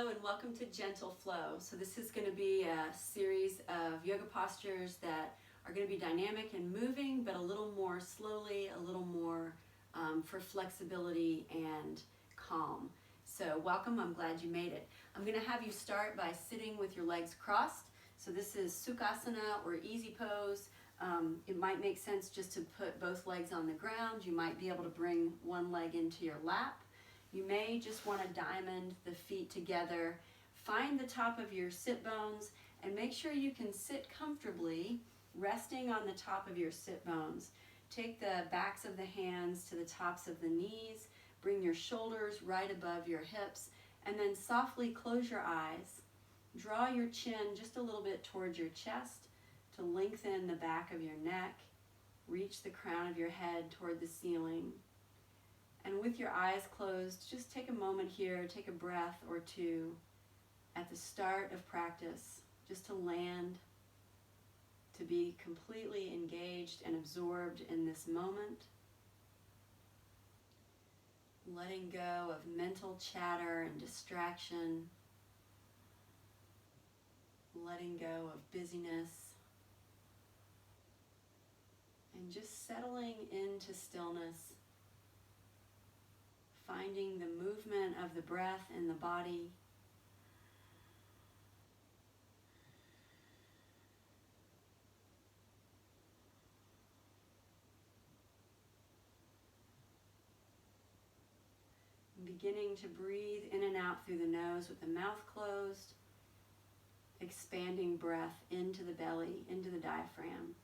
Hello and welcome to Gentle Flow. So this is going to be a series of yoga postures that are going to be dynamic and moving, but a little more slowly, a little more for flexibility and calm. So welcome, I'm glad you made it. I'm going to have you start by sitting with your legs crossed. So this is Sukhasana or easy pose. It might make sense just to put both legs on the ground. You might be able to bring one leg into your lap. You may just want to diamond the feet together. Find the top of your sit bones and make sure you can sit comfortably, resting on the top of your sit bones. Take the backs of the hands to the tops of the knees. Bring your shoulders right above your hips and then softly close your eyes. Draw your chin just a little bit towards your chest to lengthen the back of your neck. Reach the crown of your head toward the ceiling. And with your eyes closed, just take a moment here, take a breath or two at the start of practice, just to land, to be completely engaged and absorbed in this moment. Letting go of mental chatter and distraction, letting go of busyness, and just settling into stillness. Finding the movement of the breath in the body. And beginning to breathe in and out through the nose with the mouth closed. Expanding breath into the belly, into the diaphragm.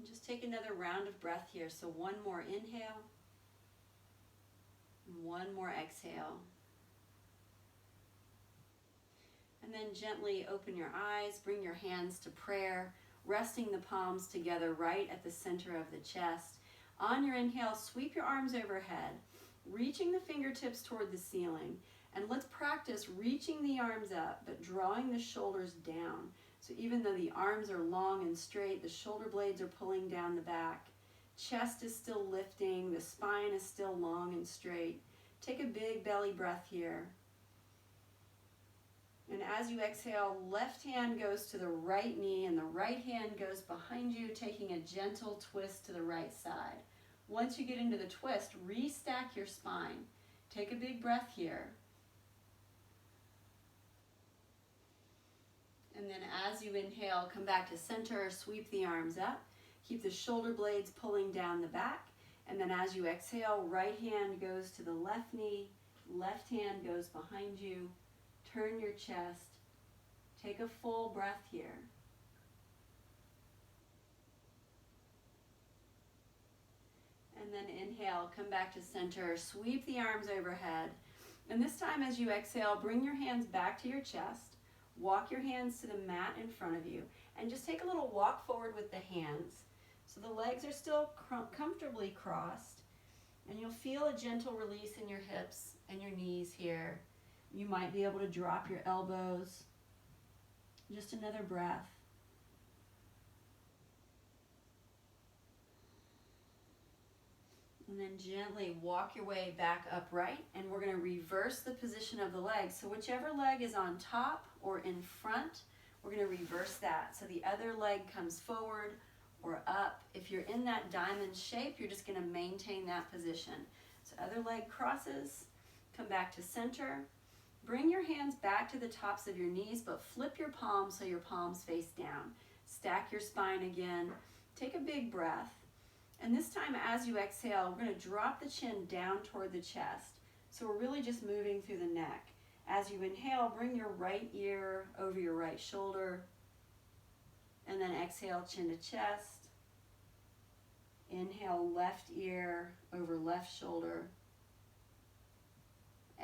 Just take another round of breath here. So one more inhale, one more exhale. And then gently open your eyes, bring your hands to prayer, resting the palms together right at the center of the chest. On your inhale, sweep your arms overhead, reaching the fingertips toward the ceiling. And let's practice reaching the arms up, but drawing the shoulders down. So even though the arms are long and straight, the shoulder blades are pulling down the back. Chest is still lifting, the spine is still long and straight. Take a big belly breath here. And as you exhale, left hand goes to the right knee and the right hand goes behind you, taking a gentle twist to the right side. Once you get into the twist, restack your spine. Take a big breath here. And then as you inhale, come back to center, sweep the arms up. Keep the shoulder blades pulling down the back. And then as you exhale, right hand goes to the left knee, left hand goes behind you. Turn your chest. Take a full breath here. And then inhale, come back to center, sweep the arms overhead. And this time as you exhale, bring your hands back to your chest. Walk your hands to the mat in front of you and just take a little walk forward with the hands. So the legs are still comfortably crossed and you'll feel a gentle release in your hips and your knees here. You might be able to drop your elbows. Just another breath. And then gently walk your way back upright, and we're going to reverse the position of the legs. So whichever leg is on top or in front, we're going to reverse that. So the other leg comes forward or up. If you're in that diamond shape, you're just going to maintain that position. So other leg crosses, come back to center. Bring your hands back to the tops of your knees, but flip your palms so your palms face down. Stack your spine again. Take a big breath. And this time as you exhale, we're going to drop the chin down toward the chest. So we're really just moving through the neck. As you inhale, bring your right ear over your right shoulder. And then exhale, chin to chest. Inhale, left ear over left shoulder.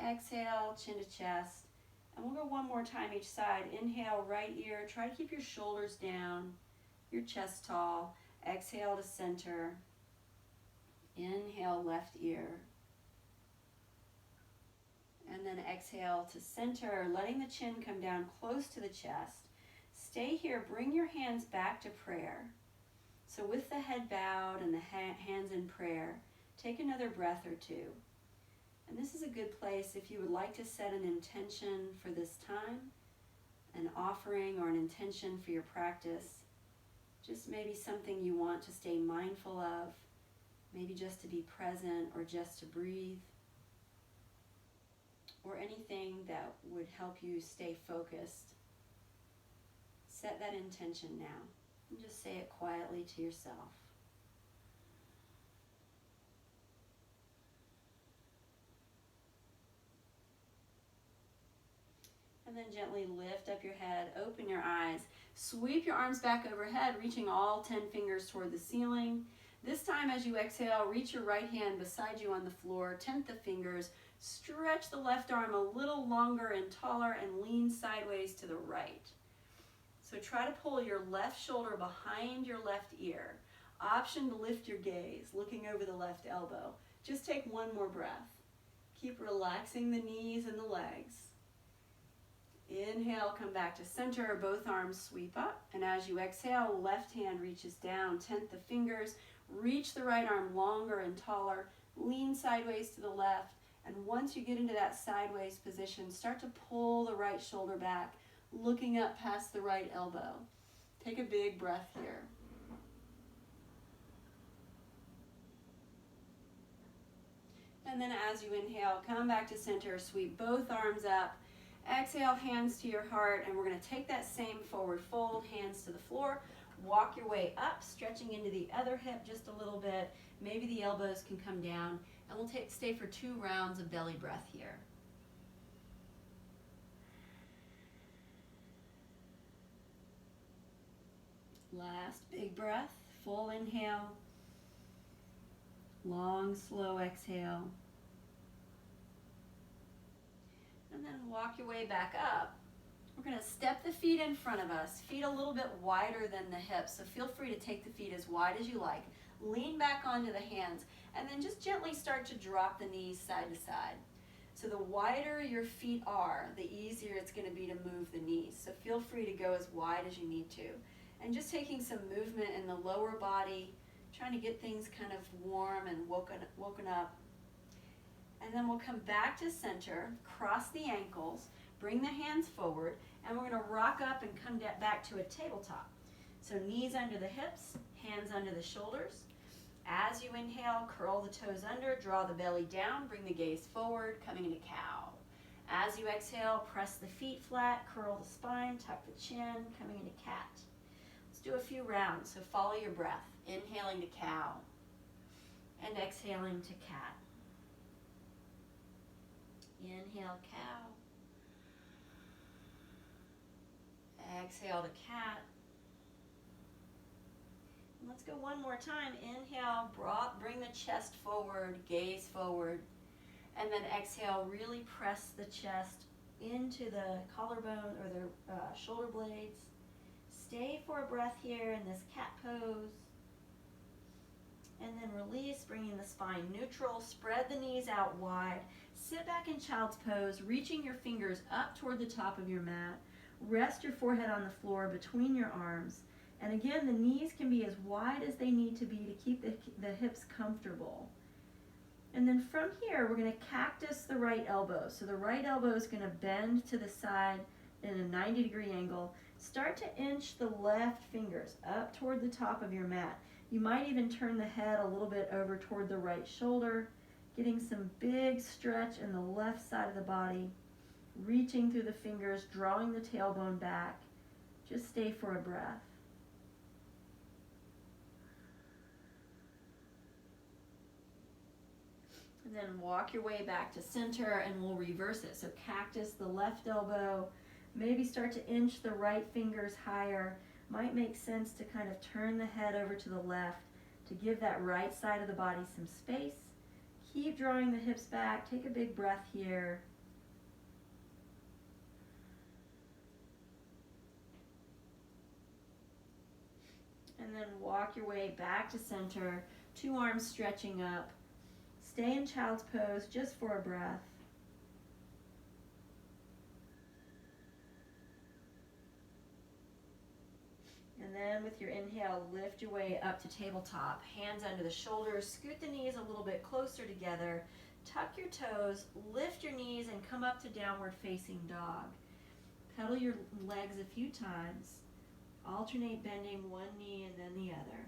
Exhale, chin to chest. And we'll go one more time each side. Inhale, right ear. Try to keep your shoulders down, your chest tall. Exhale to center. Inhale, left ear. And then exhale to center, letting the chin come down close to the chest. Stay here. Bring your hands back to prayer. So with the head bowed and the hands in prayer, take another breath or two. And this is a good place if you would like to set an intention for this time, an offering or an intention for your practice, just maybe something you want to stay mindful of, maybe just to be present or just to breathe, or anything that would help you stay focused. Set that intention now and just say it quietly to yourself. And then gently lift up your head, open your eyes, sweep your arms back overhead, reaching all 10 fingers toward the ceiling. This time as you exhale, reach your right hand beside you on the floor, tent the fingers, stretch the left arm a little longer and taller and lean sideways to the right. So try to pull your left shoulder behind your left ear. Option to lift your gaze, looking over the left elbow. Just take one more breath. Keep relaxing the knees and the legs. Inhale, come back to center, both arms sweep up. And as you exhale, left hand reaches down, tent the fingers, reach the right arm longer and taller, lean sideways to the left. And once you get into that sideways position, start to pull the right shoulder back, looking up past the right elbow. Take a big breath here. And then as you inhale, come back to center, sweep both arms up. Exhale, hands to your heart, and we're going to take that same forward fold, hands to the floor. Walk your way up, stretching into the other hip just a little bit. Maybe the elbows can come down, and we'll stay for 2 rounds of belly breath here. Last big breath, full inhale, long, slow exhale. And then walk your way back up. We're going to step the feet in front of us, feet a little bit wider than the hips, so feel free to take the feet as wide as you like. Lean back onto the hands, and then just gently start to drop the knees side to side. So the wider your feet are, the easier it's going to be to move the knees. So feel free to go as wide as you need to. And just taking some movement in the lower body, trying to get things kind of warm and woken up. And then we'll come back to center, cross the ankles, bring the hands forward, and we're going to rock up and come back to a tabletop. So knees under the hips, hands under the shoulders. As you inhale, curl the toes under, draw the belly down, bring the gaze forward, coming into cow. As you exhale, press the feet flat, curl the spine, tuck the chin, coming into cat. Let's do a few rounds, so follow your breath. Inhaling to cow and exhaling to cat. Inhale, cow. Exhale to cat. And let's go one more time. Inhale, bring the chest forward, gaze forward. And then exhale, really press the chest into the collarbone or the shoulder blades. Stay for a breath here in this cat pose. And then release, bringing the spine neutral. Spread the knees out wide. Sit back in child's pose, reaching your fingers up toward the top of your mat. Rest your forehead on the floor between your arms. And again, the knees can be as wide as they need to be to keep the hips comfortable. And then from here, we're going to cactus the right elbow. So the right elbow is going to bend to the side in a 90-degree angle. Start to inch the left fingers up toward the top of your mat. You might even turn the head a little bit over toward the right shoulder, getting some big stretch in the left side of the body, reaching through the fingers, drawing the tailbone back. Just stay for a breath. And then walk your way back to center and we'll reverse it. So cactus the left elbow, maybe start to inch the right fingers higher. Might make sense to kind of turn the head over to the left to give that right side of the body some space. Keep drawing the hips back. Take a big breath here. then walk your way back to center, 2 arms stretching up. Stay in child's pose just for a breath. And then with your inhale, lift your way up to tabletop. Hands under the shoulders, scoot the knees a little bit closer together. Tuck your toes, lift your knees, and come up to downward facing dog. Pedal your legs a few times. Alternate bending one knee and then the other.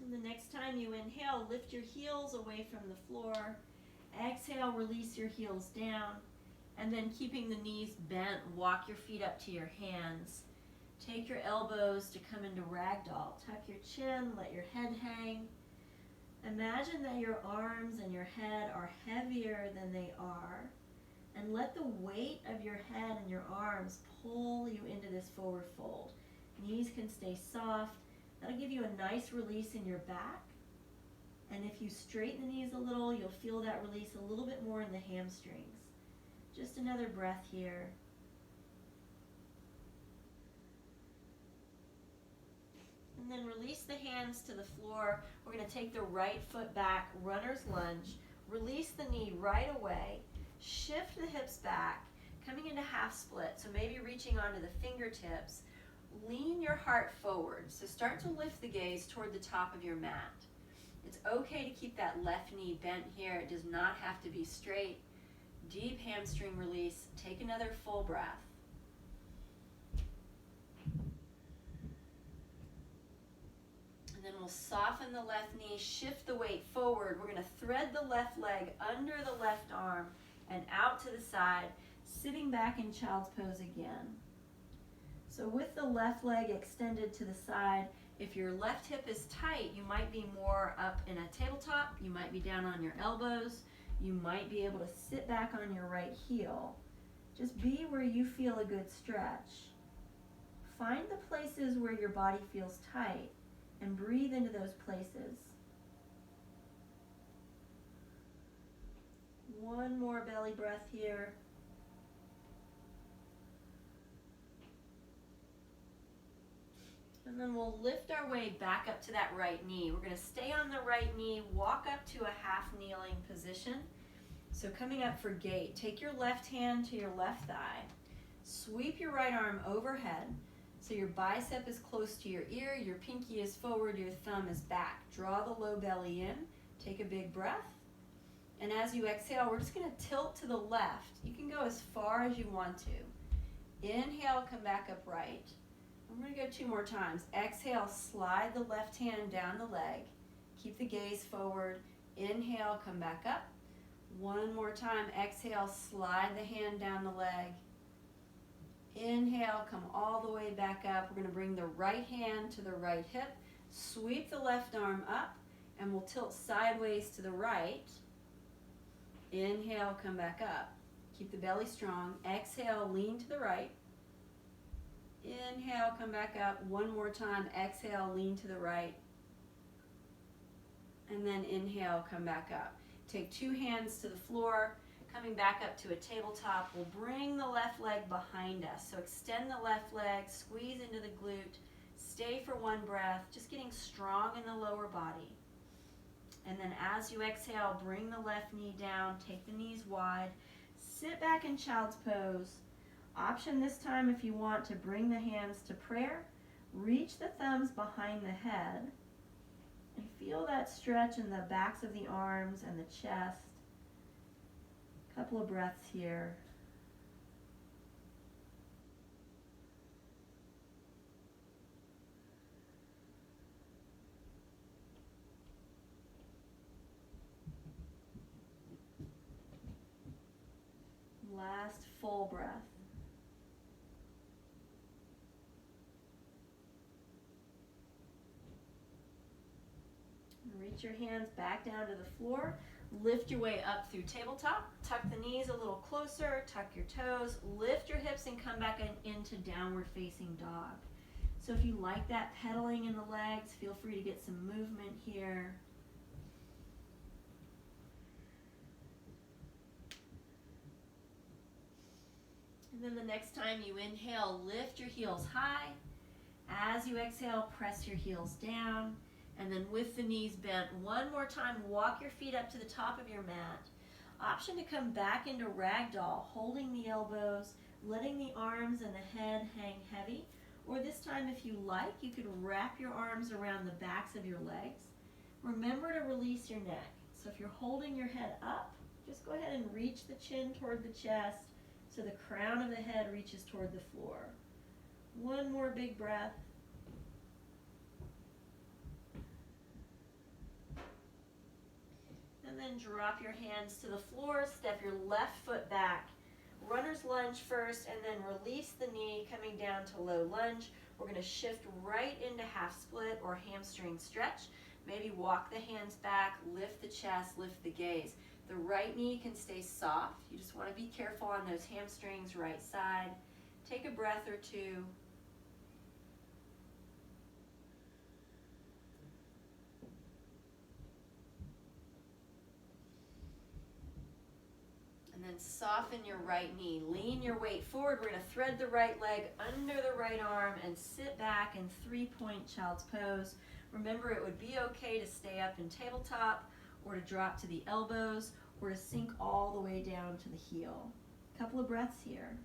And the next time you inhale, lift your heels away from the floor. Exhale, release your heels down. And then keeping the knees bent, walk your feet up to your hands. Take your elbows to come into ragdoll. Tuck your chin, let your head hang. Imagine that your arms and your head are heavier than they are. And let the weight of your head and your arms pull you into this forward fold. Knees can stay soft. That'll give you a nice release in your back. And if you straighten the knees a little, you'll feel that release a little bit more in the hamstrings. Just another breath here. And then release the hands to the floor. We're going to take the right foot back, runner's lunge. Release the knee right away. Shift the hips back, coming into half split. So maybe reaching onto the fingertips. Lean your heart forward. So start to lift the gaze toward the top of your mat. It's okay to keep that left knee bent here. It does not have to be straight. Deep hamstring release. Take another full breath. And then we'll soften the left knee, shift the weight forward. We're going to thread the left leg under the left arm and out to the side, sitting back in child's pose again. So with the left leg extended to the side, if your left hip is tight, you might be more up in a tabletop. You might be down on your elbows. You might be able to sit back on your right heel. Just be where you feel a good stretch. Find the places where your body feels tight and breathe into those places. One more belly breath here. And then we'll lift our way back up to that right knee. We're going to stay on the right knee, walk up to a half kneeling position. So coming up for gate, take your left hand to your left thigh. Sweep your right arm overhead. So your bicep is close to your ear, your pinky is forward, your thumb is back. Draw the low belly in. Take a big breath. And as you exhale, we're just going to tilt to the left. You can go as far as you want to. Inhale, come back upright. I'm going to go 2 more times. Exhale, slide the left hand down the leg. Keep the gaze forward. Inhale, come back up. 1 more time. Exhale, slide the hand down the leg. Inhale, come all the way back up. We're going to bring the right hand to the right hip. Sweep the left arm up, and we'll tilt sideways to the right. Inhale, come back up. Keep the belly strong. Exhale, lean to the right. Inhale, come back up. 1 more time. Exhale, lean to the right. And then inhale, come back up. Take 2 hands to the floor. Coming back up to a tabletop, we'll bring the left leg behind us. So extend the left leg, squeeze into the glute. Stay for 1 breath, just getting strong in the lower body. And then as you exhale, bring the left knee down, take the knees wide. Sit back in child's pose. Option this time if you want to bring the hands to prayer. Reach the thumbs behind the head. And feel that stretch in the backs of the arms and the chest. Couple of breaths here. Last full breath. Reach your hands back down to the floor. Lift your way up through tabletop. Tuck the knees a little closer. Tuck your toes. Lift your hips and come back into downward facing dog. So if you like that pedaling in the legs, feel free to get some movement here. Then the next time you inhale, lift your heels high. As you exhale, press your heels down. And then with the knees bent, one more time, walk your feet up to the top of your mat. Option to come back into ragdoll, holding the elbows, letting the arms and the head hang heavy. Or this time, if you like, you could wrap your arms around the backs of your legs. Remember to release your neck. So if you're holding your head up, just go ahead and reach the chin toward the chest so the crown of the head reaches toward the floor. One more big breath. And then drop your hands to the floor, step your left foot back. Runner's lunge first, and then release the knee, coming down to low lunge. We're going to shift right into half split or hamstring stretch. Maybe walk the hands back, lift the chest, lift the gaze. The right knee can stay soft. You just want to be careful on those hamstrings, right side. Take a breath or two. And then soften your right knee. Lean your weight forward. We're going to thread the right leg under the right arm and sit back in 3-point child's pose. Remember, it would be okay to stay up in tabletop or to drop to the elbows or to sink all the way down to the heel. A couple of breaths here.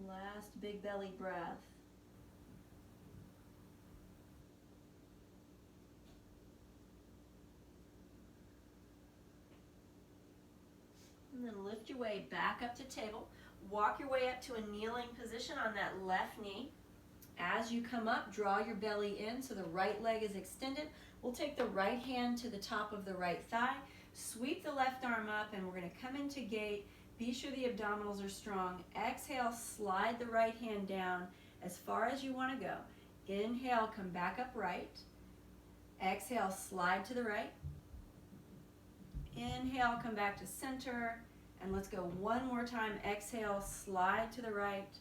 Last big belly breath. And then lift your way back up to table. Walk your way up to a kneeling position on that left knee. As you come up, draw your belly in so the right leg is extended. We'll take the right hand to the top of the right thigh, sweep the left arm up, and we're going to come into gate. Be sure the abdominals are strong. Exhale, slide the right hand down as far as you want to go. Inhale, come back upright. Exhale, slide to the right. Inhale, come back to center. And let's go one more time. Exhale, slide to the right.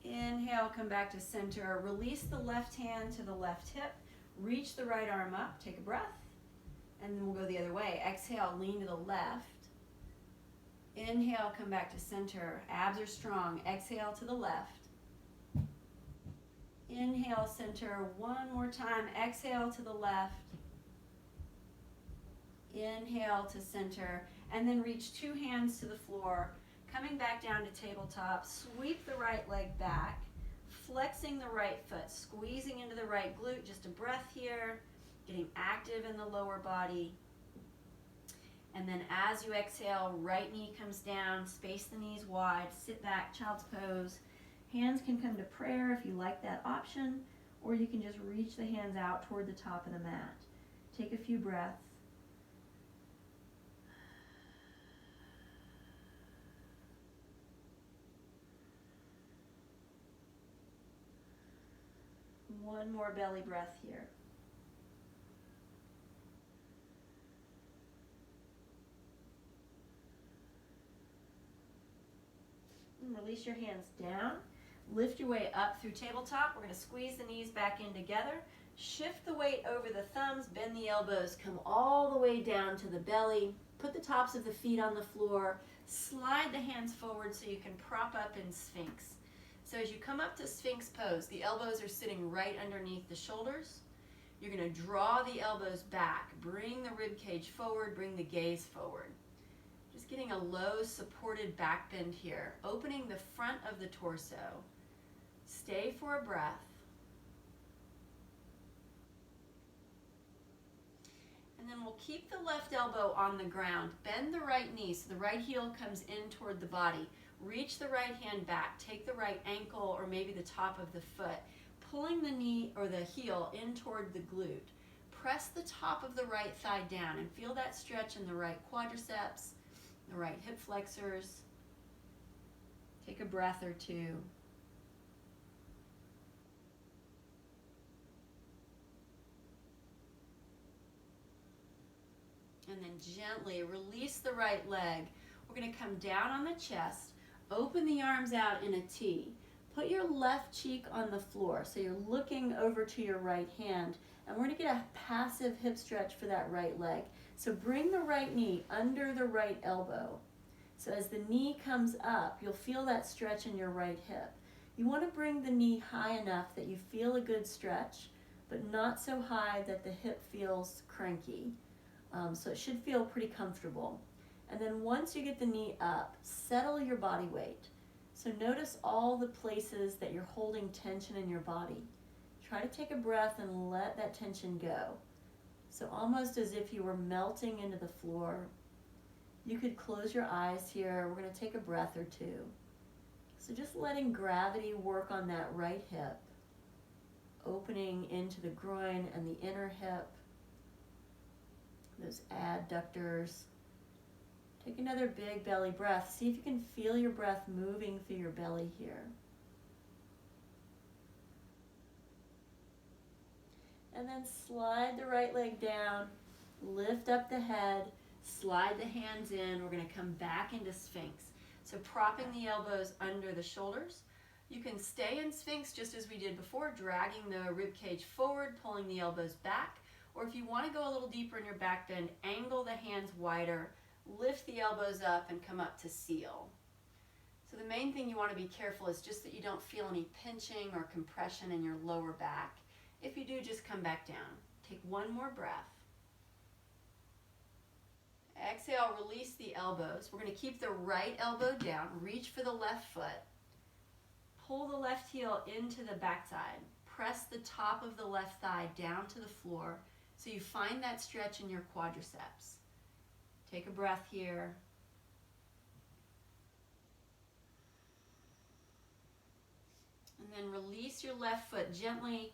Inhale, come back to center. Release the left hand to the left hip. Reach the right arm up. Take a breath. And then we'll go the other way. Exhale, lean to the left. Inhale, come back to center. Abs are strong. Exhale to the left. Inhale, center. One more time. Exhale to the left. Inhale to center. And then reach two hands to the floor. Coming back down to tabletop. Sweep the right leg back. Flexing the right foot. Squeezing into the right glute. Just a breath here. Getting active in the lower body. And then as you exhale, right knee comes down, space the knees wide, sit back, child's pose. Hands can come to prayer if you like that option, or you can just reach the hands out toward the top of the mat. Take a few breaths. One more belly breath here. And release your hands down. Lift your way up through tabletop. We're going to squeeze the knees back in together. Shift the weight over the thumbs. Bend the elbows. Come all the way down to the belly. Put the tops of the feet on the floor. Slide the hands forward so you can prop up in Sphinx. So as you come up to Sphinx pose, the elbows are sitting right underneath the shoulders. You're going to draw the elbows back. Bring the rib cage forward. Bring the gaze forward. Just getting a low supported back bend here, opening the front of the torso. Stay for a breath. And then we'll keep the left elbow on the ground. Bend the right knee so the right heel comes in toward the body. Reach the right hand back. Take the right ankle or maybe the top of the foot, pulling the knee or the heel in toward the glute. Press the top of the right thigh down and feel that stretch in the right quadriceps, the right hip flexors. Take a breath or two. And then gently release the right leg. We're going to come down on the chest, open the arms out in a T. Put your left cheek on the floor, so you're looking over to your right hand, and we're gonna get a passive hip stretch for that right leg. So bring the right knee under the right elbow. So as the knee comes up, you'll feel that stretch in your right hip. You wanna bring the knee high enough that you feel a good stretch, but not so high that the hip feels cranky. So it should feel pretty comfortable. And then once you get the knee up, settle your body weight. So notice all the places that you're holding tension in your body. Try to take a breath and let that tension go. So almost as if you were melting into the floor. You could close your eyes here. We're going to take a breath or two. So just letting gravity work on that right hip, opening into the groin and the inner hip, those adductors. Take another big belly breath. See if you can feel your breath moving through your belly here. And then slide the right leg down, lift up the head, slide the hands in. We're going to come back into Sphinx. So propping the elbows under the shoulders. You can stay in Sphinx just as we did before, dragging the rib cage forward, pulling the elbows back. Or if you want to go a little deeper in your back bend, angle the hands wider, lift the elbows up and come up to seal. So the main thing you want to be careful is just that you don't feel any pinching or compression in your lower back. If you do, just come back down. Take one more breath. Exhale, release the elbows. We're going to keep the right elbow down, reach for the left foot. Pull the left heel into the backside. Press the top of the left thigh down to the floor so you find that stretch in your quadriceps. Take a breath here. And then release your left foot gently.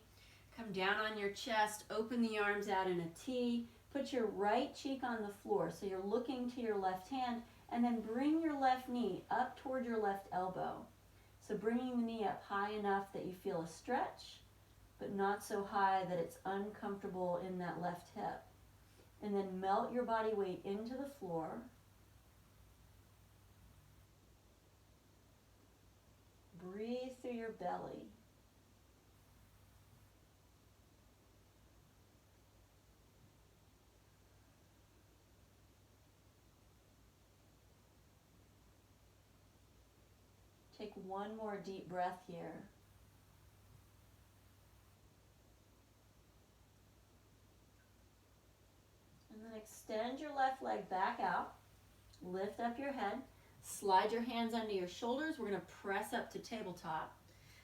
Come down on your chest, open the arms out in a T. Put your right cheek on the floor so you're looking to your left hand, and then bring your left knee up toward your left elbow. So bringing the knee up high enough that you feel a stretch, but not so high that it's uncomfortable in that left hip. And then melt your body weight into the floor. Breathe through your belly. Take one more deep breath here. And then extend your left leg back out. Lift up your head. Slide your hands under your shoulders. We're going to press up to tabletop.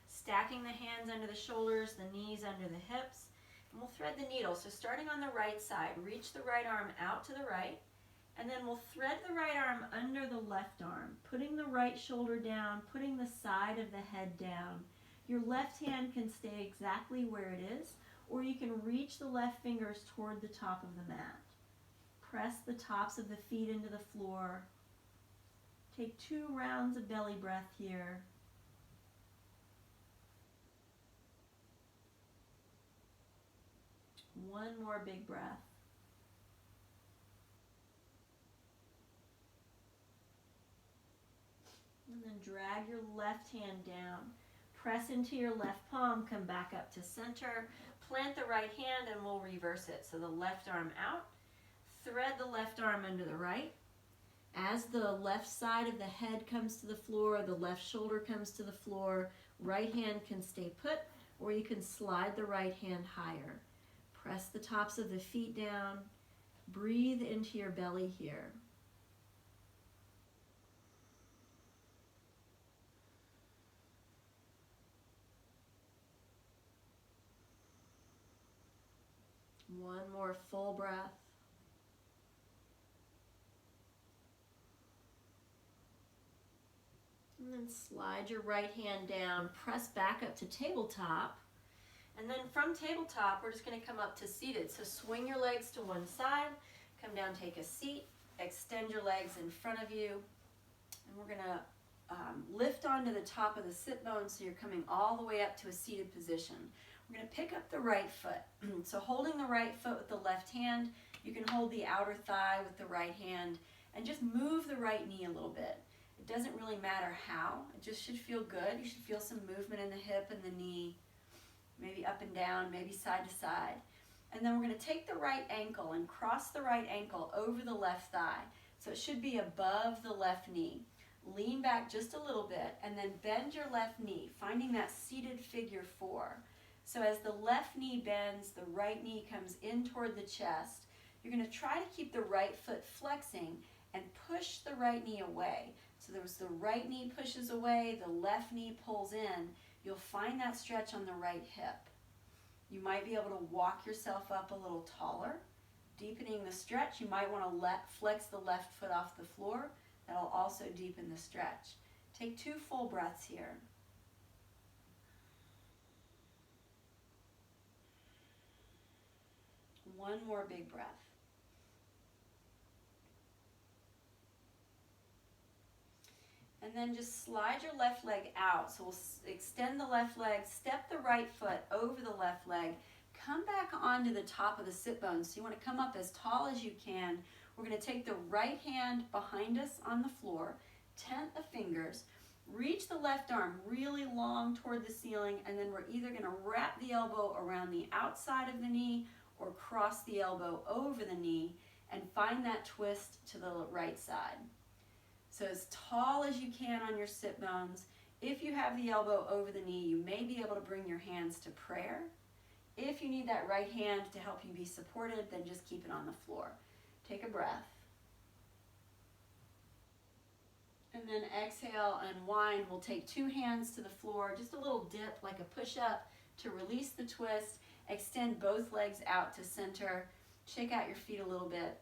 Stacking the hands under the shoulders, the knees under the hips. And we'll thread the needle. So starting on the right side, reach the right arm out to the right. And then we'll thread the right arm under the left arm, putting the right shoulder down, putting the side of the head down. Your left hand can stay exactly where it is, or you can reach the left fingers toward the top of the mat. Press the tops of the feet into the floor. Take 2 rounds of belly breath here. One more big breath. And then drag your left hand down. Press into your left palm, come back up to center. Plant the right hand and we'll reverse it. So the left arm out. Thread the left arm under the right. As the left side of the head comes to the floor, the left shoulder comes to the floor, right hand can stay put, or you can slide the right hand higher. Press the tops of the feet down. Breathe into your belly here. One more full breath. And then slide your right hand down, press back up to tabletop. And then from tabletop, we're just going to come up to seated. So swing your legs to one side, come down, take a seat, extend your legs in front of you. And we're going to lift onto the top of the sit bone so you're coming all the way up to a seated position. We're going to pick up the right foot. So holding the right foot with the left hand, you can hold the outer thigh with the right hand and just move the right knee a little bit. It doesn't really matter how, it just should feel good. You should feel some movement in the hip and the knee, maybe up and down, maybe side to side. And then we're going to take the right ankle and cross the right ankle over the left thigh. So it should be above the left knee. Lean back just a little bit and then bend your left knee, finding that seated figure 4. So as the left knee bends, the right knee comes in toward the chest. You're going to try to keep the right foot flexing and push the right knee away. So there's the right knee pushes away, the left knee pulls in. You'll find that stretch on the right hip. You might be able to walk yourself up a little taller. Deepening the stretch, you might want to flex the left foot off the floor. That'll also deepen the stretch. Take 2 full breaths here. One more big breath. And then just slide your left leg out. So we'll extend the left leg, step the right foot over the left leg, come back onto the top of the sit bones. So you want to come up as tall as you can. We're going to take the right hand behind us on the floor, tent the fingers, reach the left arm really long toward the ceiling, and then we're either going to wrap the elbow around the outside of the knee or cross the elbow over the knee and find that twist to the right side. So as tall as you can on your sit bones. If you have the elbow over the knee, you may be able to bring your hands to prayer. If you need that right hand to help you be supported, then just keep it on the floor. Take a breath. And then exhale, unwind. We'll take 2 hands to the floor, just a little dip like a push-up to release the twist. Extend both legs out to center. Shake out your feet a little bit.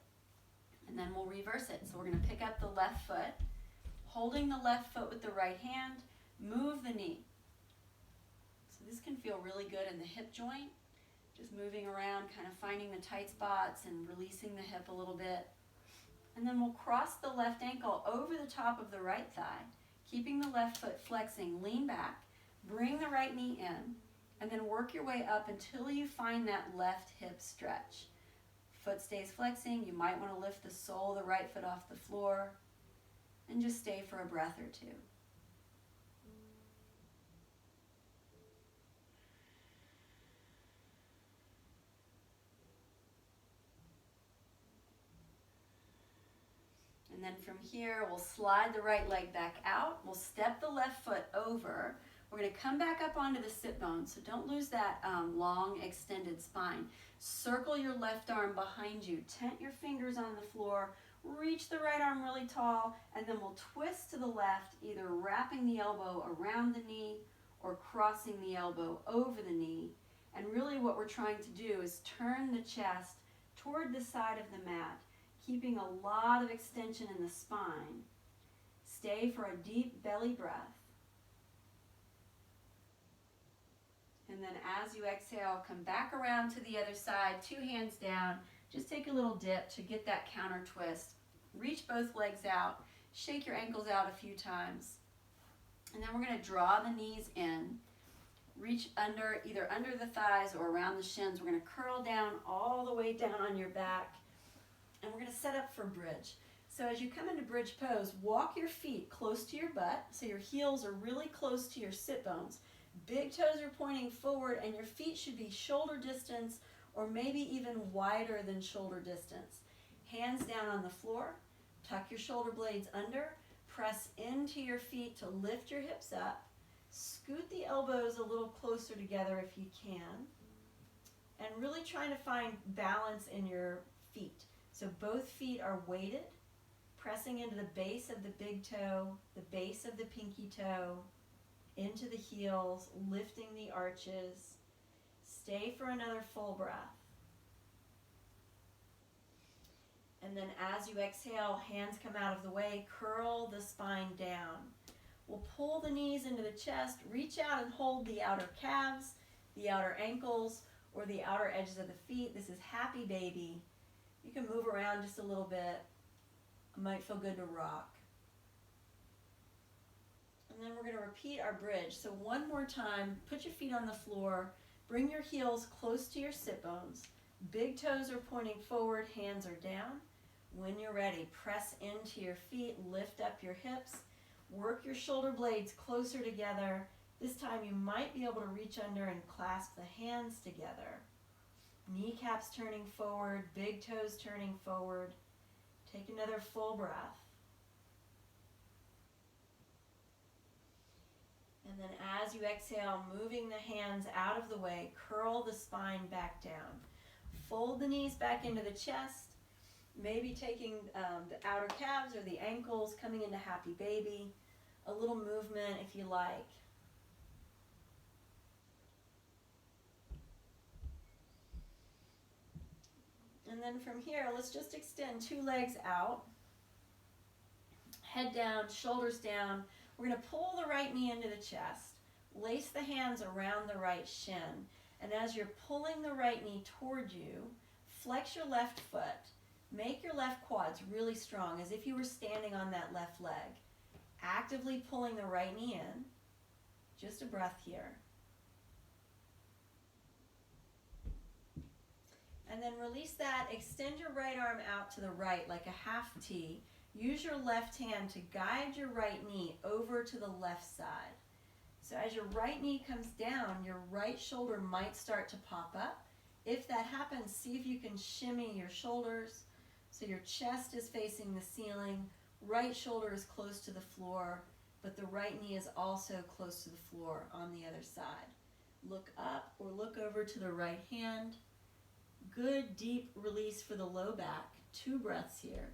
And then we'll reverse it. So we're going to pick up the left foot, holding the left foot with the right hand, move the knee. So this can feel really good in the hip joint. Just moving around, kind of finding the tight spots and releasing the hip a little bit. And then we'll cross the left ankle over the top of the right thigh, keeping the left foot flexing. Lean back, bring the right knee in, and then work your way up until you find that left hip stretch. Foot stays flexing. You might want to lift the sole of the right foot off the floor and just stay for a breath or 2. And then from here, we'll slide the right leg back out. We'll step the left foot over. We're going to come back up onto the sit bone, so don't lose that long extended spine. Circle your left arm behind you. Tent your fingers on the floor. Reach the right arm really tall, and then we'll twist to the left, either wrapping the elbow around the knee or crossing the elbow over the knee. And really what we're trying to do is turn the chest toward the side of the mat, keeping a lot of extension in the spine. Stay for a deep belly breath. And then as you exhale, come back around to the other side, 2 hands down. Just take a little dip to get that counter twist. Reach both legs out. Shake your ankles out a few times. And then we're going to draw the knees in. Reach under, either under the thighs or around the shins. We're going to curl down all the way down on your back. And we're going to set up for bridge. So as you come into bridge pose, walk your feet close to your butt. So your heels are really close to your sit bones. Big toes are pointing forward, and your feet should be shoulder distance or maybe even wider than shoulder distance. Hands down on the floor, tuck your shoulder blades under, press into your feet to lift your hips up, scoot the elbows a little closer together if you can, and really trying to find balance in your feet. So both feet are weighted, pressing into the base of the big toe, the base of the pinky toe, into the heels, lifting the arches. Stay for another full breath. And then as you exhale, hands come out of the way, curl the spine down. We'll pull the knees into the chest, reach out and hold the outer calves, the outer ankles, or the outer edges of the feet. This is happy baby. You can move around just a little bit. It might feel good to rock. And then we're going to repeat our bridge. So one more time, put your feet on the floor, bring your heels close to your sit bones. Big toes are pointing forward, hands are down. When you're ready, press into your feet, lift up your hips. Work your shoulder blades closer together. This time you might be able to reach under and clasp the hands together. Kneecaps turning forward, big toes turning forward. Take another full breath. And then as you exhale, moving the hands out of the way, curl the spine back down. Fold the knees back into the chest, maybe taking the outer calves or the ankles, coming into happy baby. A little movement if you like. And then from here, let's just extend 2 legs out. Head down, shoulders down. We're going to pull the right knee into the chest. Lace the hands around the right shin. And as you're pulling the right knee toward you, flex your left foot. Make your left quads really strong, as if you were standing on that left leg. Actively pulling the right knee in. Just a breath here. And then release that. Extend your right arm out to the right like a half T. Use your left hand to guide your right knee over to the left side. So as your right knee comes down, your right shoulder might start to pop up. If that happens, see if you can shimmy your shoulders so your chest is facing the ceiling, right shoulder is close to the floor, but the right knee is also close to the floor on the other side. Look up or look over to the right hand. Good deep release for the low back. 2 breaths here.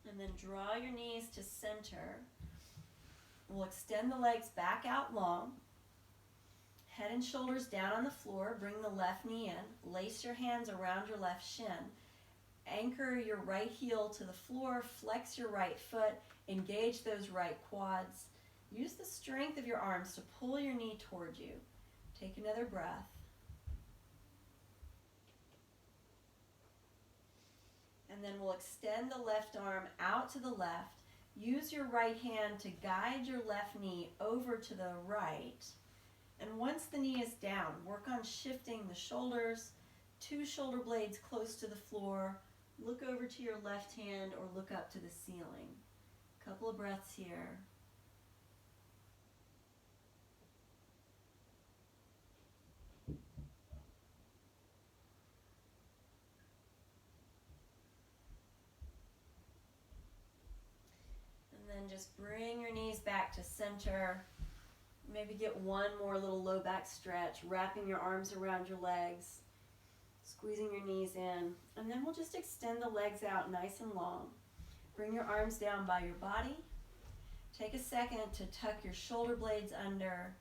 And then draw your knees to center. We'll extend the legs back out long. Head and shoulders down on the floor. Bring the left knee in. Lace your hands around your left shin. Anchor your right heel to the floor. Flex your right foot. Engage those right quads. Use the strength of your arms to pull your knee toward you. Take another breath. And then we'll extend the left arm out to the left. Use your right hand to guide your left knee over to the right. And once the knee is down, work on shifting the shoulders, 2 shoulder blades close to the floor. Look over to your left hand or look up to the ceiling. Couple of breaths here. And then just bring your knees back to center. Maybe get one more little low back stretch, wrapping your arms around your legs, squeezing your knees in. And then we'll just extend the legs out nice and long. Bring your arms down by your body. Take a second to tuck your shoulder blades under.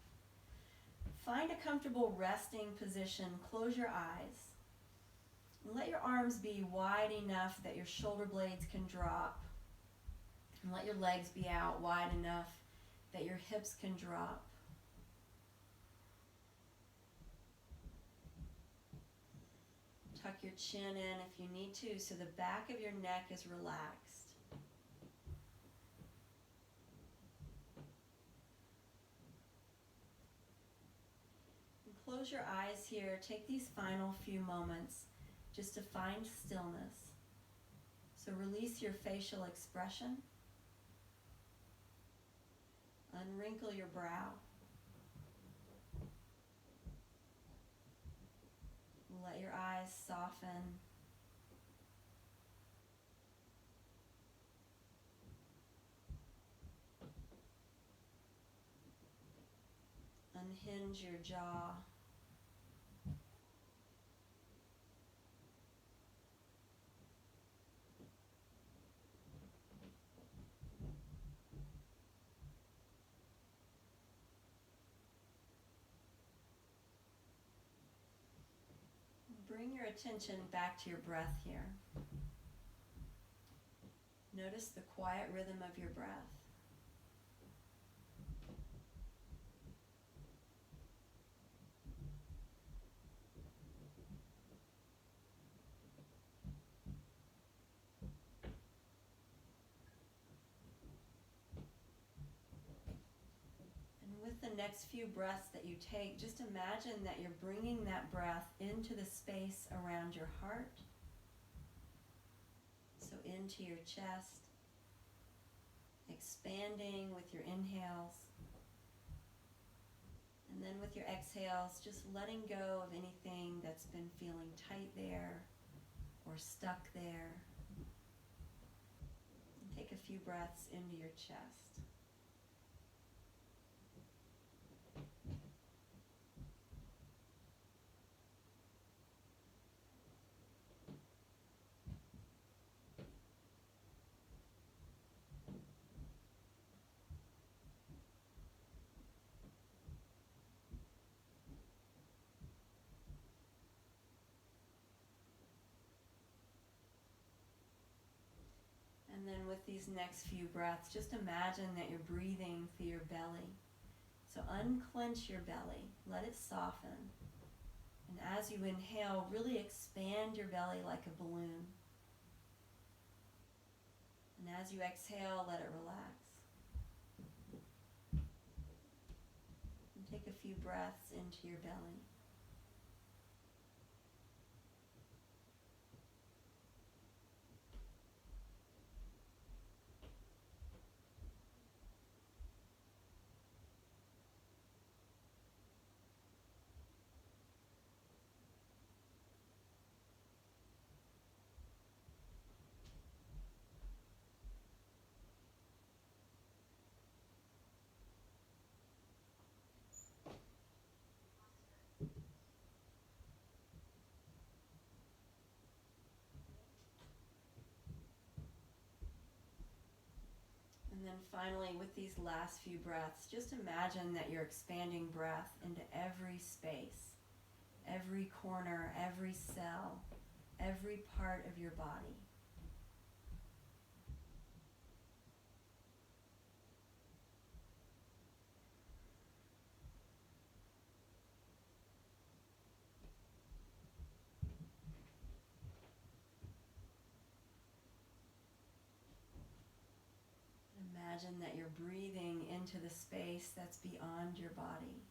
Find a comfortable resting position. Close your eyes. And let your arms be wide enough that your shoulder blades can drop. And let your legs be out wide enough that your hips can drop. Tuck your chin in if you need to, so the back of your neck is relaxed. And close your eyes here. Take these final few moments just to find stillness. So release your facial expression. Unwrinkle your brow. Let your eyes soften. Unhinge your jaw. Bring your attention back to your breath here. Notice the quiet rhythm of your breath. And with the next few breaths that you take, just imagine that you're bringing that breath into the space around your heart. So into your chest, expanding with your inhales. And then with your exhales, just letting go of anything that's been feeling tight there or stuck there. And take a few breaths into your chest. And then with these next few breaths, just imagine that you're breathing through your belly. So unclench your belly, let it soften. And as you inhale, really expand your belly like a balloon. And as you exhale, let it relax. And take a few breaths into your belly. And then finally, with these last few breaths, just imagine that you're expanding breath into every space, every corner, every cell, every part of your body. Imagine that you're breathing into the space that's beyond your body.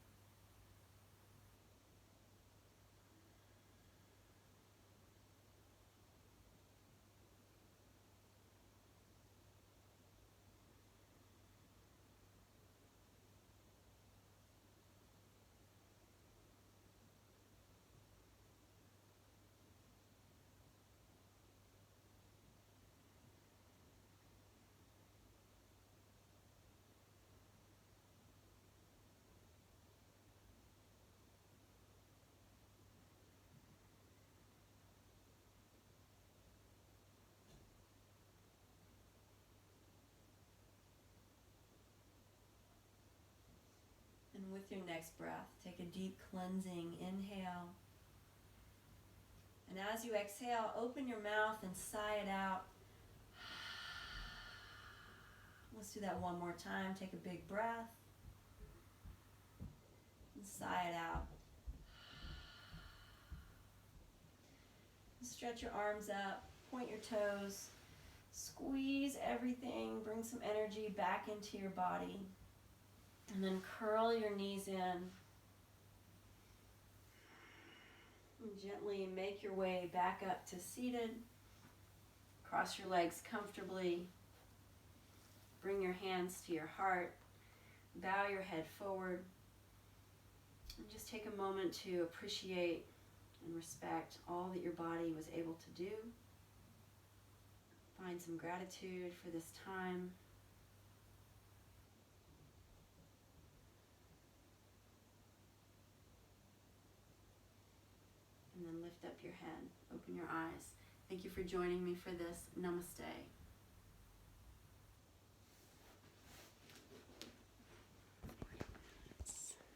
And with your next breath, take a deep cleansing inhale. And as you exhale, open your mouth and sigh it out. Let's do that one more time. Take a big breath and sigh it out. Stretch your arms up, point your toes, squeeze everything, bring some energy back into your body, and then curl your knees in. And gently make your way back up to seated. Cross your legs comfortably. Bring your hands to your heart. Bow your head forward. And just take a moment to appreciate and respect all that your body was able to do. Find some gratitude for this time. And then lift up your head, open your eyes. Thank you for joining me for this. Namaste.